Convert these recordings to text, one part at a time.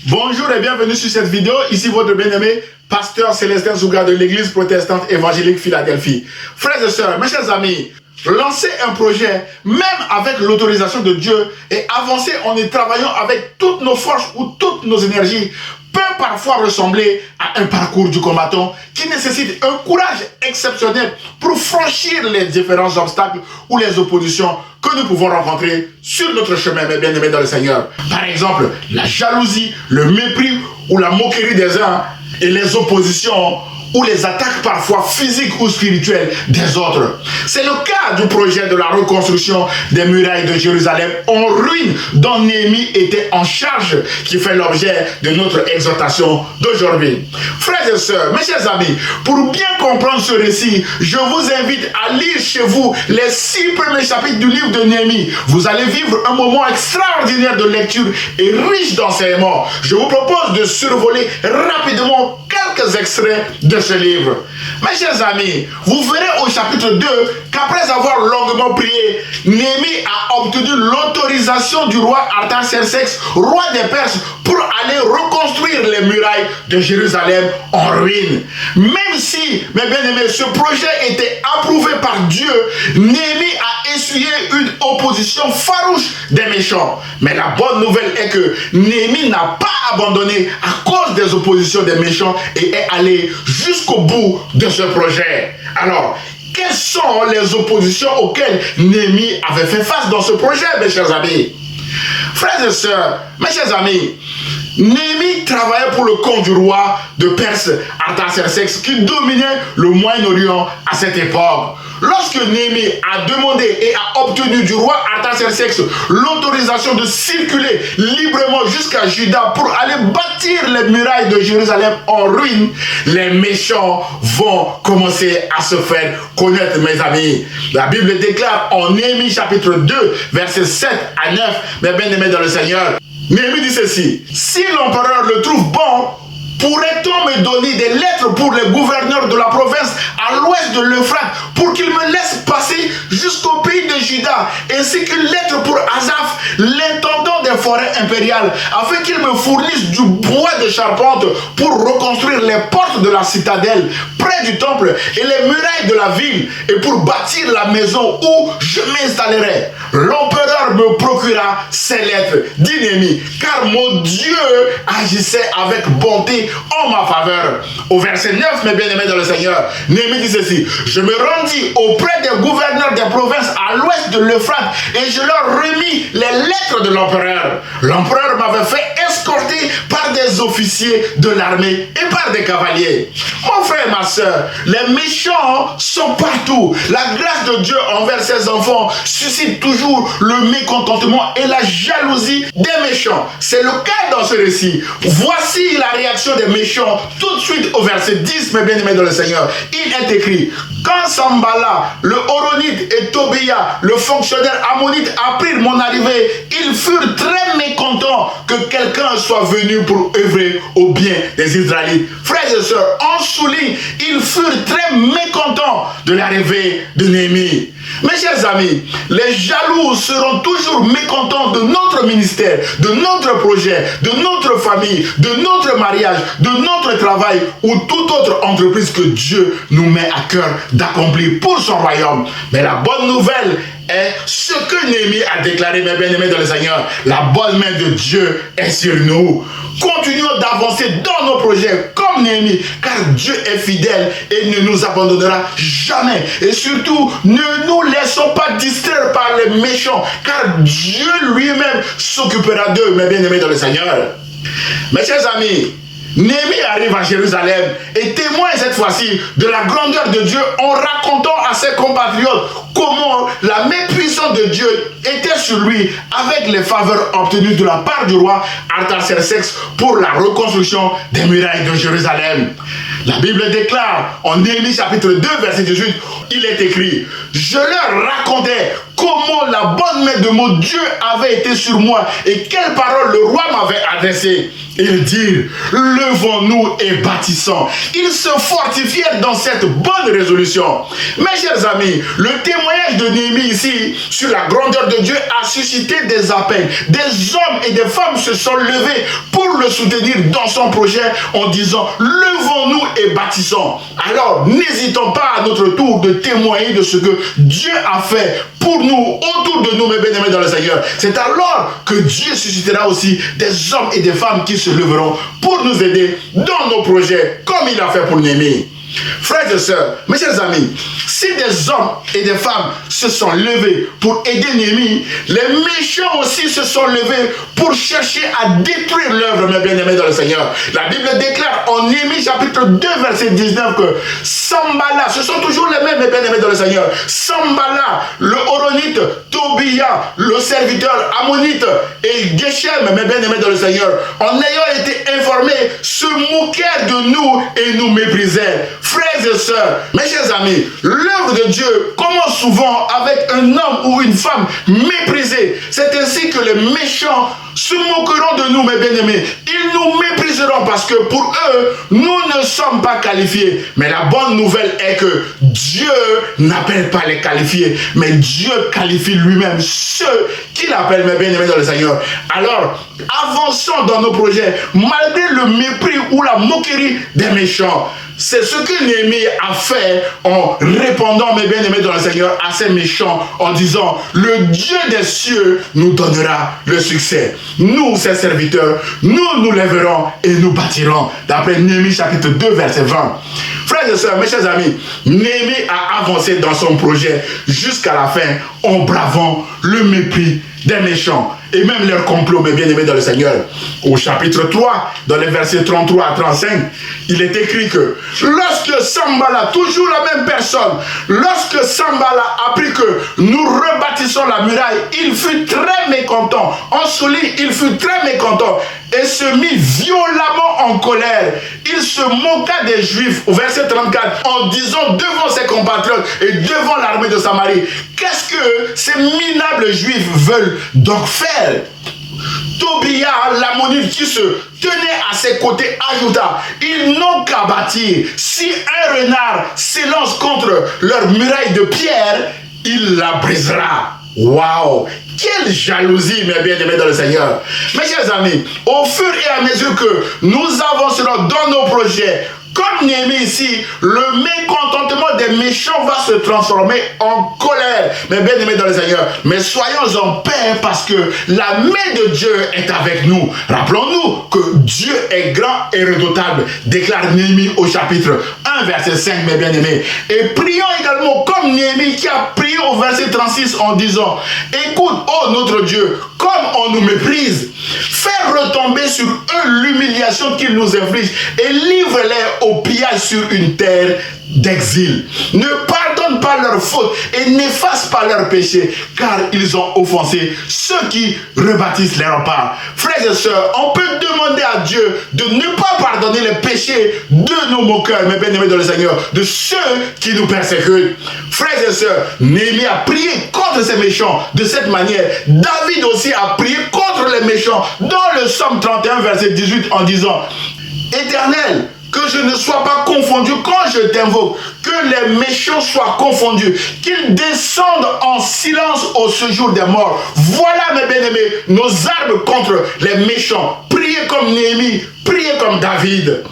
Bonjour et bienvenue sur cette vidéo. Ici votre bien-aimé pasteur Célestin Zouga de l'église protestante évangélique Philadelphie. Frères et sœurs, mes chers amis, lancer un projet, même avec l'autorisation de Dieu, et avancer en y travaillant avec toutes nos forces ou toutes nos énergies, peut parfois ressembler à un parcours du combattant qui nécessite un courage exceptionnel pour franchir les différents obstacles ou les oppositions que nous pouvons rencontrer sur notre chemin, mes bien-aimés dans le Seigneur. Par exemple, la jalousie, le mépris ou la moquerie des uns et les oppositions ou les attaques parfois physiques ou spirituelles des autres. C'est le cas du projet de la reconstruction des murailles de Jérusalem en ruine dont Néhémie était en charge, qui fait l'objet de notre exhortation d'aujourd'hui. Frères et sœurs, mes chers amis, pour bien comprendre ce récit, je vous invite à lire chez vous les 6 premiers chapitres du livre de Néhémie. Vous allez vivre un moment extraordinaire de lecture et riche d'enseignements. Je vous propose de survoler rapidement quelques extraits de ce livre. Mes chers amis, vous verrez au chapitre 2 qu'après avoir longuement prié, Néhémie a obtenu l'autorisation du roi Artaxerxès, roi des Perses, pour aller reconstruire les murailles de Jérusalem en ruine. Même si, mes bien-aimés, ce projet était approuvé par Dieu, Néhémie a essuyé une opposition farouche des méchants. Mais la bonne nouvelle est que Néhémie n'a pas abandonné à cause des oppositions des méchants et est allé jusqu'au bout de ce projet. Alors, quelles sont les oppositions auxquelles Néhémie avait fait face dans ce projet, mes chers amis? Frères et sœurs, mes chers amis, Néhémie travaillait pour le compte du roi de Perse, Artaxerxès, qui dominait le Moyen-Orient à cette époque. Lorsque Néhémie a demandé et a obtenu du roi Artaxerxès l'autorisation de circuler librement jusqu'à Juda pour aller bâtir les murailles de Jérusalem en ruine, les méchants vont commencer à se faire connaître, mes amis. La Bible déclare en Néhémie chapitre 2, versets 7 à 9, mes bien-aimés dans le Seigneur. Néhémie dit ceci: si l'empereur le trouve bon, pourrait-on me donner des lettres pour les gouverneurs de la province à l'ouest de l'Euphrate pour qu'ils me laissent passer jusqu'au pays de Juda, ainsi qu'une lettre pour Asaph, l'intendant des forêts impériales, afin qu'il me fournisse du bois de charpente pour reconstruire les portes de la citadelle près du temple et les murailles de la ville, et pour bâtir la maison où je m'installerai. L'empereur me procura ces lettres, dit Néhémie, car mon Dieu agissait avec bonté en ma faveur. Au verset 9, mes bien-aimés dans le Seigneur, Néhémie dit ceci: je me rendis auprès des gouverneurs des provinces à l'ouest de l'Euphrate et je leur remis les lettres de l'empereur. L'empereur m'avait fait escorter par des officiers de l'armée et par des cavaliers. Mon frère et ma soeur, les méchants sont partout. La grâce de Dieu envers ses enfants suscite toujours le mécontentement et la jalousie des méchants. C'est le cas dans ce récit. Voici la réaction des méchants tout de suite au verset 10, mes bien-aimés dans le Seigneur. Il est écrit: quand Sambala, le Horonite, et Tobia, le fonctionnaire ammonite, apprirent mon arrivée, ils furent très mécontents que quelqu'un soit venu pour œuvrer au bien des Israélites. Frères et sœurs, en souligne, ils furent très mécontents de l'arrivée de Néhémie. Mes chers amis, les jaloux seront toujours mécontents de notre ministère, de notre projet, de notre famille, de notre mariage, de notre travail ou toute autre entreprise que Dieu nous met à cœur d'accomplir pour son royaume. Mais la bonne nouvelle est ce que Néhémie a déclaré, mes bien-aimés dans le Seigneur: la bonne main de Dieu est sur nous. Continuons d'avancer dans nos projets comme Néhémie, car Dieu est fidèle et ne nous abandonnera jamais. Et surtout, ne nous laissons pas distraire par les méchants, car Dieu lui-même s'occupera d'eux, mes bien-aimés dans le Seigneur. Mes chers amis, Néhémie arrive à Jérusalem et témoigne cette fois-ci de la grandeur de Dieu en racontant à ses compatriotes comment la main puissante de Dieu était sur lui avec les faveurs obtenues de la part du roi Artaxerxès pour la reconstruction des murailles de Jérusalem. La Bible déclare en Néhémie chapitre 2 verset 18, il est écrit, je leur racontais comment la bonne main de mon Dieu avait été sur moi et quelles paroles le roi m'avait adressées. Ils dirent, levons-nous et bâtissons. Ils se fortifièrent dans cette bonne résolution. Mes chers amis, le témoignage de Néhémie ici sur la grandeur de Dieu a suscité des appels. Des hommes et des femmes se sont levés pour le soutenir dans son projet en disant, levons-nous et bâtissons. Alors, n'hésitons pas à notre tour de témoigner de ce que Dieu a fait pour nous, autour de nous, mes bien-aimés dans le Seigneur. C'est alors que Dieu suscitera aussi des hommes et des femmes qui se leveront pour nous aider dans nos projets, comme il a fait pour Néhémie. Frères et sœurs, mes chers amis, si des hommes et des femmes se sont levés pour aider Néhémie, les méchants aussi se sont levés pour chercher à détruire l'œuvre, mes bien-aimés dans le Seigneur. La Bible déclare en Néhémie chapitre 2 verset 19 que Sambala, ce sont toujours les mêmes, mes bien-aimés dans le Seigneur. Sambala, le Horonite, Tobia, le serviteur ammonite et Geshem, mes bien-aimés dans le Seigneur, en ayant été informés, se moquèrent de nous et nous méprisaient. Frères et sœurs, mes chers amis, l'œuvre de Dieu commence souvent avec un homme ou une femme méprisé. C'est ainsi que les méchants se moqueront de nous, mes bien-aimés. Ils nous mépriseront parce que pour eux, nous ne sommes pas qualifiés. Mais la bonne nouvelle est que Dieu n'appelle pas les qualifiés, mais Dieu qualifie lui-même ceux qu'il appelle, mes bien-aimés dans le Seigneur. Alors, avançons dans nos projets, malgré le mépris ou la moquerie des méchants. C'est ce que Néhémie a fait en répondant, mes bien-aimés dans le Seigneur, à ces méchants en disant, le Dieu des cieux nous donnera le succès. Nous, ses serviteurs, nous lèverons et nous bâtirons. D'après Néhémie chapitre 2, verset 20. Frères et sœurs, mes chers amis, Néhémie a avancé dans son projet jusqu'à la fin en bravant le mépris des méchants et même leur complot, mes bien-aimés dans le Seigneur. Au chapitre 3, dans les versets 33 à 35, il est écrit que lorsque Sambala, toujours la même personne, lorsque Sambala apprit que nous rebâtissons la muraille, il fut très mécontent. En souligne, il fut très mécontent et se mit violemment en colère. Il se moqua des Juifs, au verset 34, en disant devant ses compatriotes et devant l'armée de Samarie, qu'est-ce que ces minables Juifs veulent donc faire? Tobia, l'ammonite qui se tenait à ses côtés, ajouta, ils n'ont qu'à bâtir. Si un renard s'élance contre leur muraille de pierre, il la brisera. Waouh! Quelle jalousie, mes bien-aimés dans le Seigneur. Mes chers amis, au fur et à mesure que nous avancerons dans nos projets, comme Néhémie ici, le mécontentement des méchants va se transformer en colère. Mais bien aimés dans le Seigneur, mais soyons en paix parce que la main de Dieu est avec nous. Rappelons-nous que Dieu est grand et redoutable, déclare Néhémie au chapitre 1, verset 5, mes bien-aimés. Et prions également comme Néhémie qui a prié au verset 36 en disant, écoute, ô notre Dieu, comme on nous méprise, fais retomber sur eux l'humiliation qu'ils nous infligent et livre-les au pillage sur une terre d'exil. Ne pardonne pas leurs fautes et n'efface pas leurs péchés, car ils ont offensé ceux qui rebâtissent les remparts. Frères et sœurs, on peut demander à Dieu de ne pas pardonner les péchés de nos moqueurs, mes bien-aimés dans le Seigneur, de ceux qui nous persécutent. Frères et sœurs, Néhémie a prié contre ces méchants de cette manière. David aussi a prié contre les méchants dans le psaume 31, verset 18, en disant, Éternel, que je ne sois pas confondu quand je t'invoque, que les méchants soient confondus, qu'ils descendent en silence au séjour des morts. Voilà, mes bien-aimés, nos armes contre les méchants. Priez comme Néhémie, priez comme David.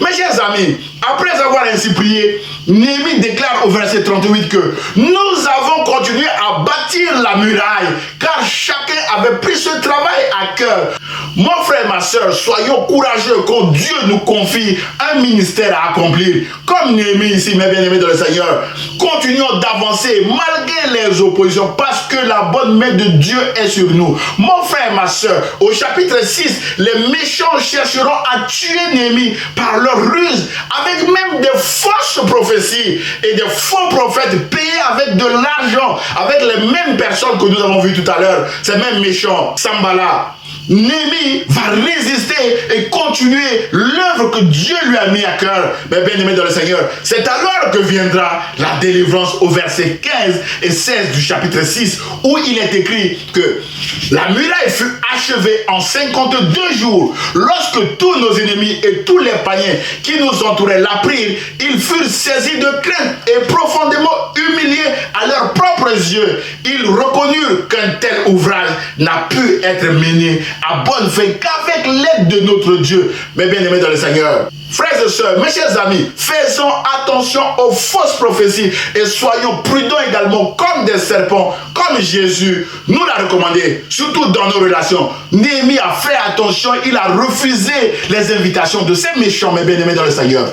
Mes chers amis, après avoir ainsi prié, Néhémie déclare au verset 38 que nous avons continué à bâtir la muraille, car chacun avait pris ce travail à cœur. Mon frère, ma soeur, soyons courageux quand Dieu nous confie un ministère à accomplir. Comme Néhémie ici, mes bien-aimés dans le Seigneur, continuons d'avancer malgré les oppositions, parce que la bonne main de Dieu est sur nous. Mon frère, ma soeur, au chapitre 6, les méchants chercheront à tuer Néhémie par leur ruse, avec même des fausses prophéties et des faux prophètes payés avec de l'argent, avec les mêmes personnes que nous avons vues tout à l'heure, ces mêmes méchants, Sambala. Néhémie va résister et continuer l'œuvre que Dieu lui a mis à cœur. Mais bien aimé dans le Seigneur, c'est alors que viendra la délivrance au verset 15 et 16 du chapitre 6, où il est écrit que la muraille fut achevée en 52 jours. Lorsque tous nos ennemis et tous les païens qui nous entouraient l'apprirent, ils furent saisis de crainte et profondément humiliés à leurs propres yeux. Ils reconnurent qu'un tel ouvrage n'a pu être mené à bonne fin qu'avec l'aide de notre Dieu. Mais bien aimés dans le Seigneur, frères et sœurs, mes chers amis, faisons attention aux fausses prophéties et soyons prudents également comme des serpents, comme Jésus nous l'a recommandé, surtout dans nos relations. Néhémie a fait attention, il a refusé les invitations de ces méchants, mais bien aimés dans le Seigneur.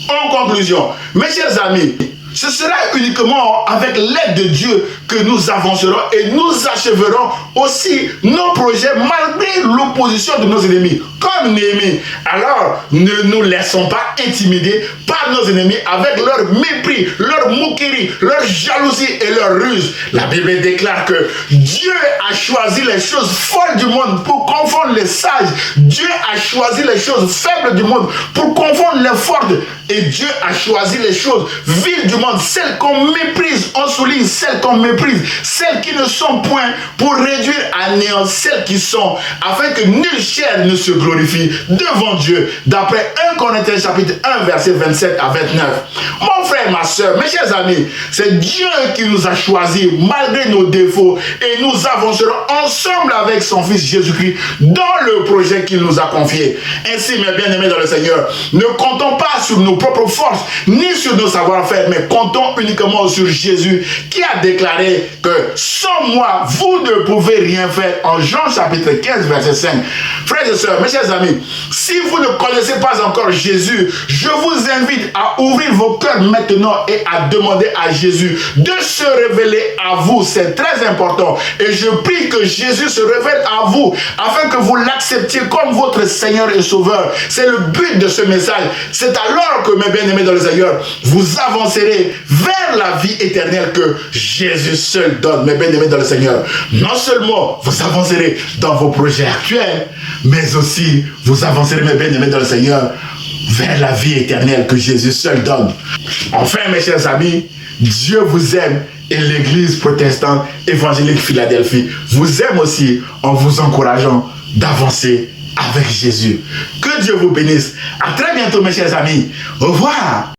En conclusion, mes chers amis, ce sera uniquement avec l'aide de Dieu que nous avancerons et nous achèverons aussi nos projets malgré l'opposition de nos ennemis, comme Néhémie. Alors, ne nous laissons pas intimider par nos ennemis avec leur mépris, leur moquerie, leur jalousie et leur ruse. La Bible déclare que Dieu a choisi les choses folles du monde pour confondre les sages. Dieu a choisi les choses faibles du monde pour confondre les fortes. Et Dieu a choisi les choses viles du monde, celles qu'on méprise, on souligne celles qu'on méprise, celles qui ne sont point, pour réduire à néant celles qui sont, afin que nulle chair ne se glorifie devant Dieu, d'après 1 Corinthiens chapitre 1 verset 27 à 29. Mon frère, ma soeur, mes chers amis, c'est Dieu qui nous a choisis malgré nos défauts et nous avancerons ensemble avec son Fils Jésus-Christ dans le projet qu'il nous a confié. Ainsi, mes bien-aimés dans le Seigneur, ne comptons pas sur nos propres forces ni sur nos savoir-faire, mais comptons uniquement sur Jésus qui a déclaré que sans moi, vous ne pouvez rien faire, en Jean chapitre 15 verset 5. Frères et sœurs, mes chers amis, si vous ne connaissez pas encore Jésus, je vous invite à ouvrir vos cœurs maintenant et à demander à Jésus de se révéler à vous. C'est très important et je prie que Jésus se révèle à vous afin que vous l'acceptiez comme votre Seigneur et Sauveur. C'est le but de ce message. C'est alors que, mes bien-aimés dans le Seigneur, vous avancerez vers la vie éternelle que Jésus seul donne. Mes bien-aimés dans le Seigneur, non seulement vous avancerez dans vos projets actuels, mais aussi vous avancerez, mes bien-aimés dans le Seigneur, vers la vie éternelle que Jésus seul donne. Enfin, mes chers amis, Dieu vous aime et l'Église protestante évangélique Philadelphie vous aime aussi en vous encourageant d'avancer avec Jésus. Que Dieu vous bénisse. À très bientôt, mes chers amis. Au revoir.